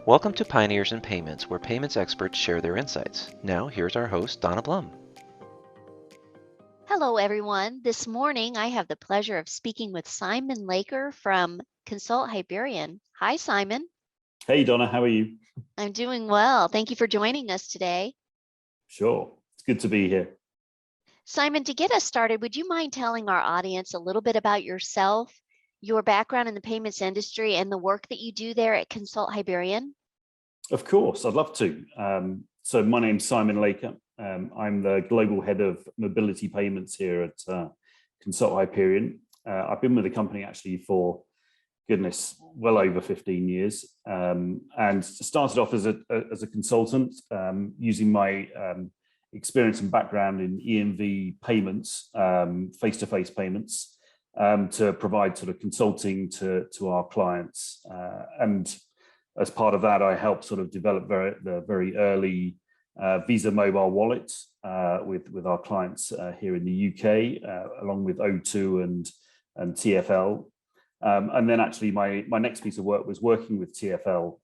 Welcome to Pioneers in Payments, where payments experts share their insights. Now, here's our host, Donna Blum. Hello, everyone. This morning, I have the pleasure of speaking with Simon Laker from Consult Hyperion. Hi, Simon. Hey, Donna, how are you? I'm doing well. Thank you for joining us today. Sure. It's good to be here. Simon, to get us started, would you mind telling our audience a little bit about yourself, your background in the payments industry, and the work that you do there at Consult Hyperion? Of course, I'd love to. So my name's Simon Laker. I'm the global head of mobility payments here at Consult Hyperion. I've been with the company actually for, goodness, well over 15 years, and started off as a consultant using my experience and background in EMV payments, face-to-face payments, to provide sort of consulting to our clients. And as part of that, I helped sort of develop the very early Visa mobile wallet with our clients here in the UK, along with O2 and TfL. And then actually my next piece of work was working with TfL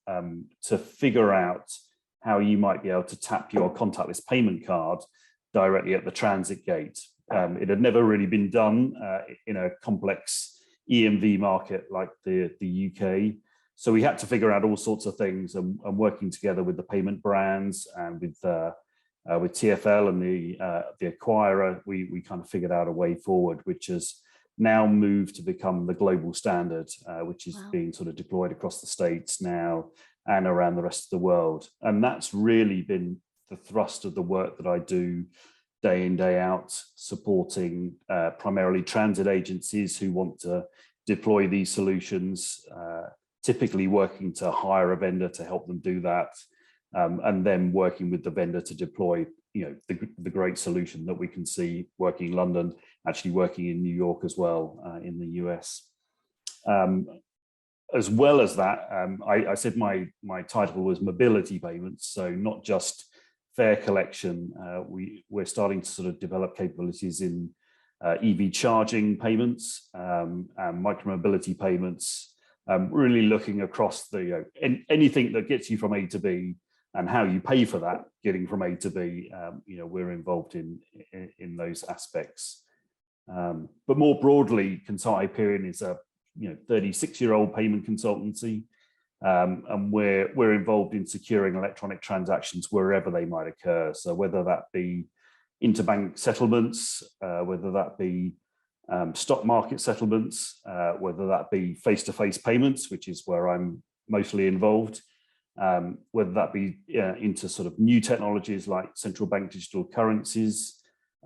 to figure out how you might be able to tap your contactless payment card directly at the transit gate. It had never really been done in a complex EMV market like the UK. So we had to figure out all sorts of things, and working together with the payment brands and with TfL and the acquirer, we kind of figured out a way forward, which has now moved to become the global standard, which is being sort of deployed across the States now and around the rest of the world. And that's really been the thrust of the work that I do day in, day out, supporting primarily transit agencies who want to deploy these solutions, typically working to hire a vendor to help them do that, and then working with the vendor to deploy, the great solution that we can see working in London, actually working in New York as well, in the US. As well as that, I said my title was mobility payments, so not just fare collection. We're starting to sort of develop capabilities in EV charging payments, and micromobility payments. Really looking across anything that gets you from A to B and how you pay for that getting from A to B. We're involved in those aspects. But more broadly, Consult Hyperion is a 36-year-old payment consultancy, and we're involved in securing electronic transactions wherever they might occur. So whether that be interbank settlements, whether that be stock market settlements, whether that be face-to-face payments, which is where I'm mostly involved, whether that be into sort of new technologies like central bank digital currencies,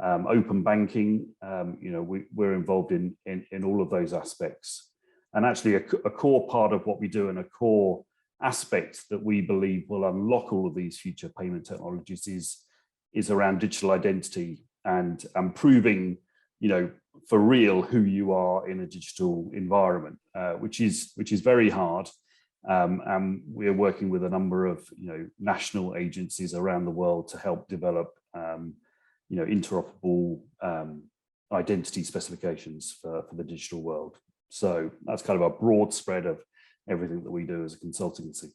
open banking. We're involved in all of those aspects. And actually a core part of what we do and a core aspect that we believe will unlock all of these future payment technologies is around digital identity and proving, for real who you are in a digital environment, which is very hard. And we're working with a number of national agencies around the world to help develop interoperable identity specifications for the digital world. So that's kind of a broad spread of everything that we do as a consultancy.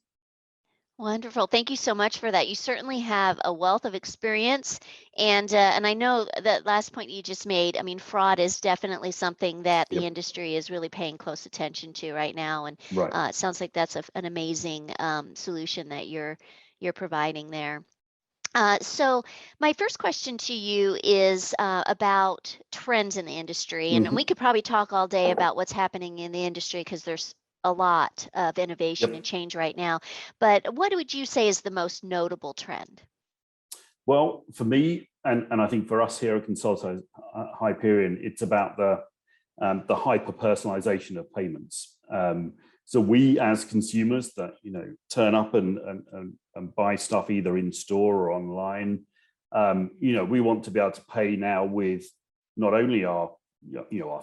Wonderful. Thank you so much for that. You certainly have a wealth of experience. And I know that last point you just made, I mean, fraud is definitely something that the industry is really paying close attention to right now. And it sounds like that's an amazing solution that you're providing there. So my first question to you is about trends in the industry. And we could probably talk all day about what's happening in the industry because there's a lot of innovation and change right now. But what would you say is the most notable trend? Well, for me, and I think for us here at Consult Hyperion, it's about the hyper-personalization of payments. So we as consumers that turn up and buy stuff either in store or online, we want to be able to pay now with not only our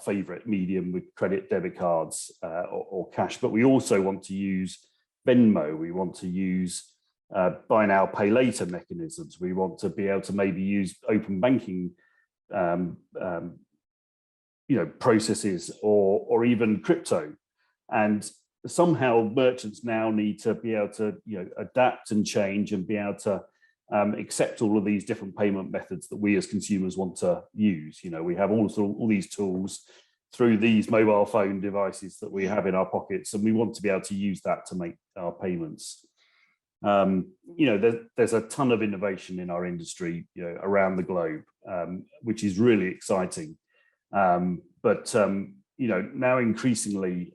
favorite medium with credit, debit cards, or cash, but we also want to use Venmo. We want to use buy now, pay later mechanisms. We want to be able to maybe use open banking processes or even crypto. And somehow merchants now need to be able to, adapt and change and be able to accept all of these different payment methods that we as consumers want to use. We have all these tools through these mobile phone devices that we have in our pockets, and we want to be able to use that to make our payments. There's a ton of innovation in our industry, around the globe, which is really exciting. But now increasingly,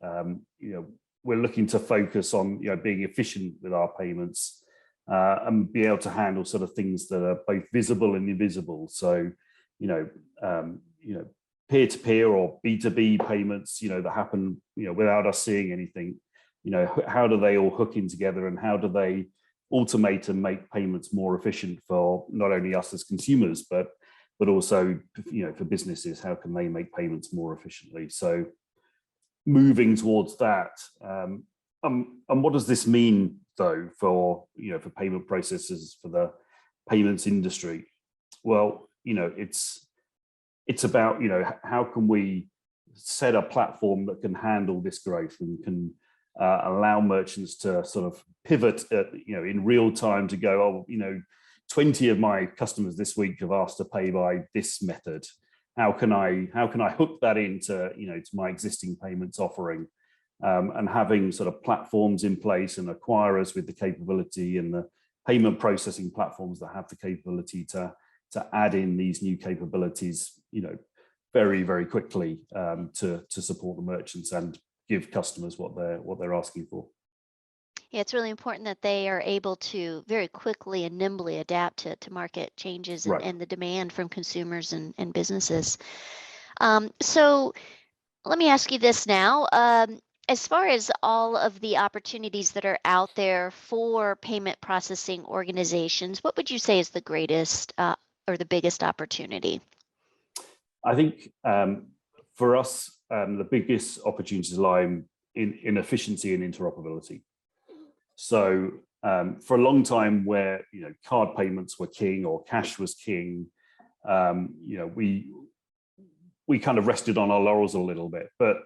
we're looking to focus on, being efficient with our payments, and be able to handle sort of things that are both visible and invisible. So, peer-to-peer or B2B payments, that happen, without us seeing anything. How do they all hook in together, and how do they automate and make payments more efficient for not only us as consumers, but also, for businesses? How can they make payments more efficiently? So moving towards that. And what does this mean, though, for payment processors, for the payments industry? Well, it's about, how can we set a platform that can handle this growth and can allow merchants to sort of pivot in real time to go, 20 of my customers this week have asked to pay by this method. How can I hook that into to my existing payments offering, and having sort of platforms in place and acquirers with the capability and the payment processing platforms that have the capability to add in these new capabilities, very, very quickly, to support the merchants and give customers what they're asking for. Yeah, it's really important that they are able to very quickly and nimbly adapt to market changes Right. and the demand from consumers and businesses. So let me ask you this now. As far as all of the opportunities that are out there for payment processing organizations, what would you say is the greatest or the biggest opportunity? I think for us, the biggest opportunities lie in efficiency and interoperability. So for a long time, where card payments were king or cash was king, we kind of rested on our laurels a little bit. But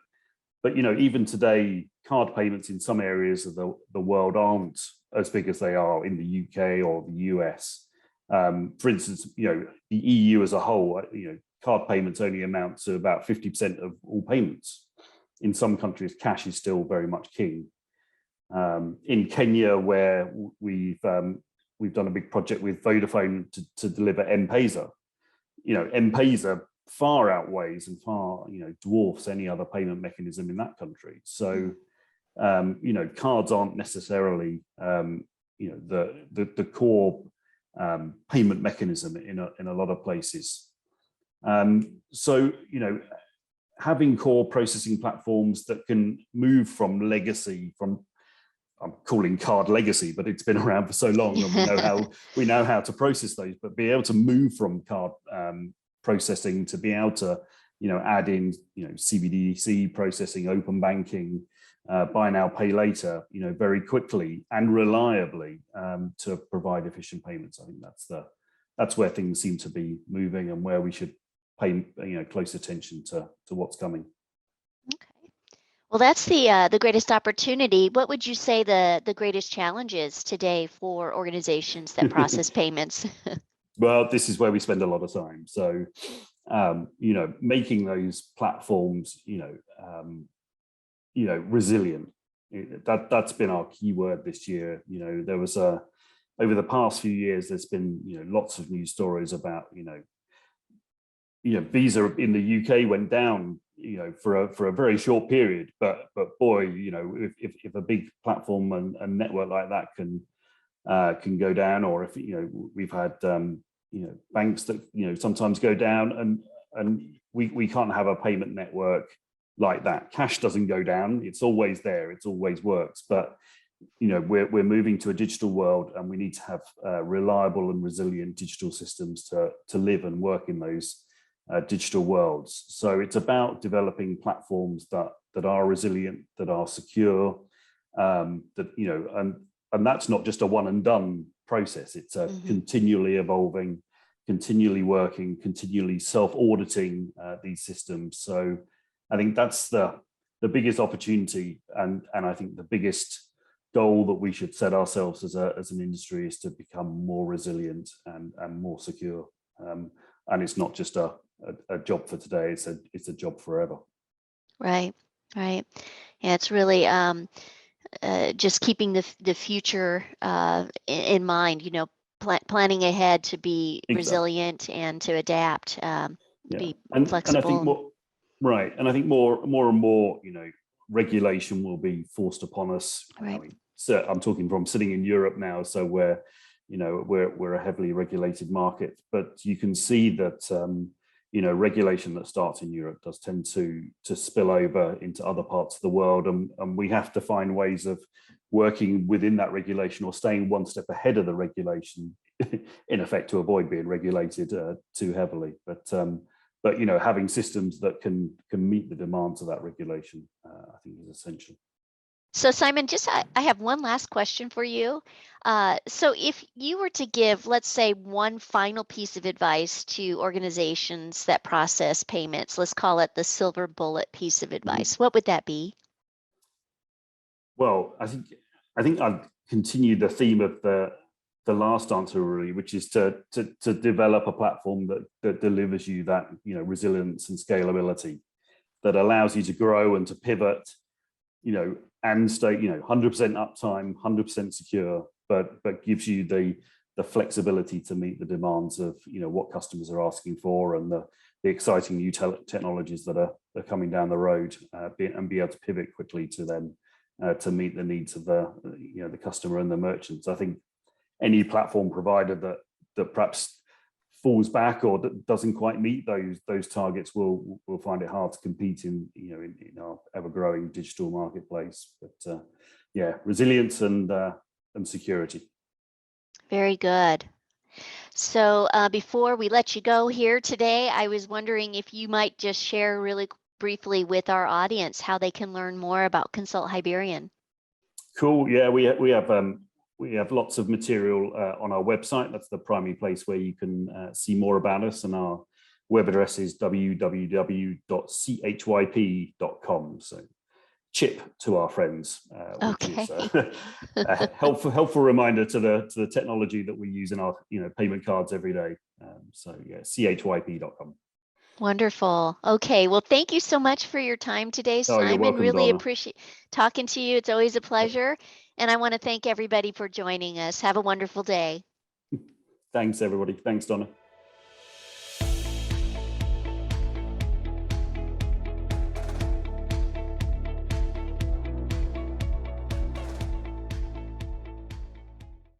even today, card payments in some areas of the world aren't as big as they are in the UK or the US. For instance, the EU as a whole, card payments only amount to about 50% of all payments. In some countries, cash is still very much king. In Kenya, where we've done a big project with Vodafone to deliver M-Pesa, M-Pesa far outweighs and far dwarfs any other payment mechanism in that country. So cards aren't necessarily the core payment mechanism in a lot of places. So having core processing platforms that can move from legacy, I'm calling card legacy, but it's been around for so long and we know how to process those, but be able to move from card processing to be able to add in CBDC processing, open banking, buy now, pay later, very quickly and reliably, to provide efficient payments. I think that's where things seem to be moving and where we should pay close attention to what's coming. Okay. Well, that's the greatest opportunity. What would you say the greatest challenge is today for organizations that process payments? Well, this is where we spend a lot of time. So, making those platforms, resilient. That's been our key word this year. There was over the past few years, there's been lots of news stories about Visa in the UK went down for a very short period, but boy, if a big platform and network like that can go down, or if we've had banks that sometimes go down, and we can't have a payment network like that. Cash doesn't go down; it's always there, it always works. But we're moving to a digital world, and we need to have reliable and resilient digital systems to live and work in those digital worlds. So it's about developing platforms that are resilient, that are secure, and that's not just a one and done process. It's a continually evolving, continually working, continually self-auditing these systems. So I think that's the the biggest opportunity, and I think the biggest goal that we should set ourselves as an industry is to become more resilient and more secure. And it's not just a job for today; it's a job forever. Right. Yeah, it's really just keeping the future in mind. Planning ahead to be resilient and to adapt, be flexible. And I think I think more and more, regulation will be forced upon us. Right. I mean, so I'm talking from sitting in Europe now, so we're a heavily regulated market, but you can see that regulation that starts in Europe does tend to spill over into other parts of the world, and we have to find ways of working within that regulation or staying one step ahead of the regulation, in effect, to avoid being regulated too heavily. But having systems that can meet the demands of that regulation, I think, is essential. So Simon, I have one last question for you. So if you were to give, let's say, one final piece of advice to organizations that process payments, let's call it the silver bullet piece of advice, what would that be? Well, I think I'd continue the theme of the last answer, really, which is to develop a platform that delivers you that resilience and scalability, that allows you to grow and to pivot, and stay 100% uptime, 100% secure, but gives you the flexibility to meet the demands of what customers are asking for, and the exciting new technologies that are coming down the road, and be able to pivot quickly to them to meet the needs of the customer and the merchants. I think any platform provider that perhaps falls back or that doesn't quite meet those targets will find it hard to compete in our ever-growing digital marketplace. But resilience and security. Very good. So before we let you go here today, I was wondering if you might just share really briefly with our audience how they can learn more about Consult Hyperion. Cool. Yeah, we have lots of material on our website. That's the primary place where you can see more about us, and our web address is www.chyp.com. So chip to our friends, which is a helpful reminder to the technology that we use in our payment cards every day. So yeah, chyp.com. Wonderful. Okay, well, thank you so much for your time today, Simon. You're welcome, really Donna. Appreciate talking to you. It's always a pleasure. And I want to thank everybody for joining us. Have a wonderful day. Thanks, everybody. Thanks, Donna.